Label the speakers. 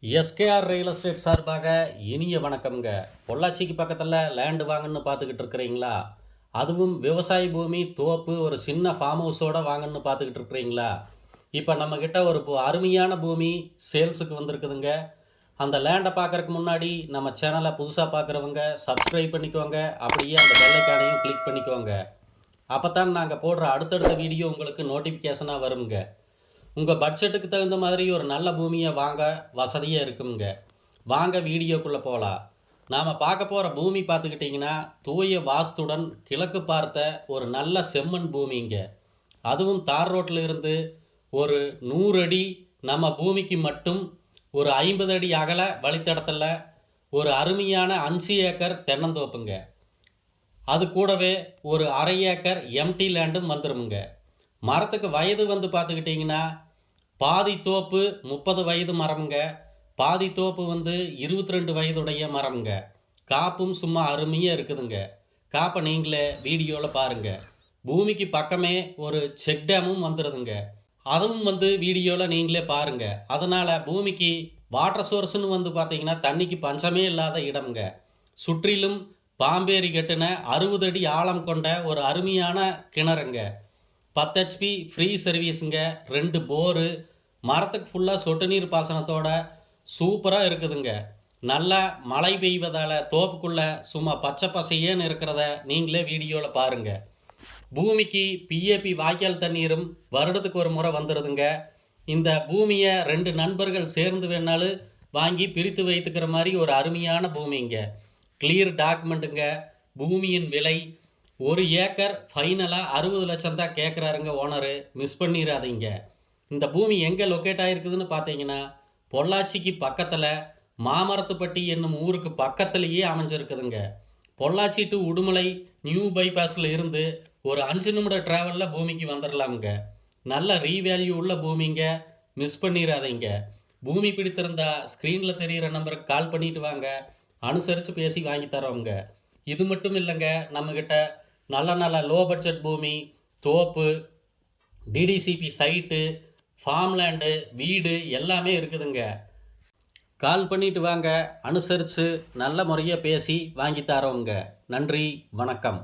Speaker 1: SKR real estate சார்பாக இனிய வணக்கம்ங்க. பொள்ளாச்சிக்கு பக்கத்தில் லேண்டு வாங்கன்னு பார்த்துக்கிட்டு இருக்கிறீங்களா? அதுவும் விவசாய பூமி, தோப்பு, ஒரு சின்ன ஃபார்ம் ஹவுஸோடு வாங்கன்னு பார்த்துக்கிட்டு இருக்கிறீங்களா? இப்போ நம்மக்கிட்ட ஒரு அருமையான பூமி சேல்ஸுக்கு வந்திருக்குதுங்க. அந்த லேண்டை பார்க்குறதுக்கு முன்னாடி நம்ம சேனலை புதுசாக பார்க்குறவங்க சப்ஸ்கிரைப் பண்ணிக்கோங்க. அப்படியே அந்த பெல்லைக்கானையும் கிளிக் பண்ணிக்கோங்க. அப்போ தான் நாங்கள் போடுற அடுத்தடுத்த வீடியோ உங்களுக்கு நோட்டிஃபிகேஷனாக வருங்க. உங்கள் பட்ஜெட்டுக்கு தகுந்த மாதிரி ஒரு நல்ல பூமியை வாங்க வசதியாக இருக்குங்க. வாங்க வீடியோக்குள்ளே போகலாம். நாம் பார்க்க போகிற பூமி பார்த்துக்கிட்டிங்கன்னா தூய வாஸ்துடன் கிழக்கு பார்த்த ஒரு நல்ல செம்மண் பூமிங்க. அதுவும் தார் ரோட்டில் இருந்து ஒரு 100 அடி நம்ம பூமிக்கு மட்டும் ஒரு 50 அடி அகல வழித்தடத்தில் ஒரு அருமையான 5 ஏக்கர் தென்னந்தோப்புங்க. அது கூடவே ஒரு 1/2 ஏக்கர் எம்டி லேண்டும் வந்துருமுங்க. மரத்துக்கு வயது வந்து பார்த்துக்கிட்டிங்கன்னா பாதி தோப்பு 30 வயது மரம்ங்க, பாதி தோப்பு 22 வயதுடைய மரம்ங்க. காப்பும் சும்மா அருமையாக இருக்குதுங்க. காப்பை நீங்களே வீடியோவில் பாருங்கள். பூமிக்கு பக்கமே ஒரு செக் டேமும் வந்துடுதுங்க. அதுவும் வீடியோவில் நீங்களே பாருங்கள். அதனால் பூமிக்கு வாட்டர் சோர்ஸ்னு பார்த்தீங்கன்னா தண்ணிக்கு பஞ்சமே இல்லாத இடம்ங்க. சுற்றிலும் பாம்பேரி கட்டின 60 அடி ஆழம் கொண்ட ஒரு அருமையான கிணறுங்க. 10 HP ஃப்ரீ சர்வீஸுங்க. 2 போரு, மரத்துக்கு ஃபுல்லாக சொட்டு நீர் பாசனத்தோட சூப்பராக இருக்குதுங்க. நல்லா மழை பெய்வதால் தோப்புக்குள்ளே சும்மா பச்சை பசையேன்னு இருக்கிறத நீங்களே வீடியோவில் பாருங்கள். பூமிக்கு பிஏபி வாய்க்கால் தண்ணீரும் வருடத்துக்கு ஒரு முறை வந்துடுதுங்க. இந்த பூமியை 2 நண்பர்கள் சேர்ந்து வேணாலும் வாங்கி பிரித்து வைத்துக்கிற மாதிரி ஒரு அருமையான பூமிங்க. கிளியர் டாக்குமெண்ட்டுங்க. பூமியின் விலை 1 ஏக்கர் ஃபைனலாக 60 லட்சம் தான் கேட்குறாருங்க ஓனரு. மிஸ் பண்ணிடாதீங்க. இந்த பூமி எங்கே லொக்கேட் ஆகிருக்குதுன்னு பார்த்தீங்கன்னா பொள்ளாச்சிக்கு பக்கத்தில் மாமரத்துப்பட்டி என்னும் ஊருக்கு பக்கத்துலேயே அமைஞ்சிருக்குதுங்க. பொள்ளாச்சி டு உடுமலை நியூ பைபாஸில் இருந்து ஒரு 5 நிமிட ட்ராவலில் பூமிக்கு வந்துடலாமுங்க. நல்ல ரீவேல்யூ உள்ள பூமிங்க. மிஸ் பண்ணிடாதீங்க. பூமி பிடித்திருந்தா ஸ்க்ரீனில் தெரிகிற நம்பருக்கு கால் பண்ணிட்டு வாங்க. அனுசரித்து பேசி வாங்கி தரோங்க. இது மட்டும் இல்லைங்க, நம்மக்கிட்ட நல்ல நல்ல லோ பட்ஜெட் பூமி, தோப்பு, டிடிசிபி சைட்டு, ஃபார்ம்லேண்டு, வீடு எல்லாமே இருக்குதுங்க. கால் பண்ணிட்டு வாங்க. அனுசரித்து நல்ல முறையாக பேசி வாங்கி தரோங்க. நன்றி, வணக்கம்.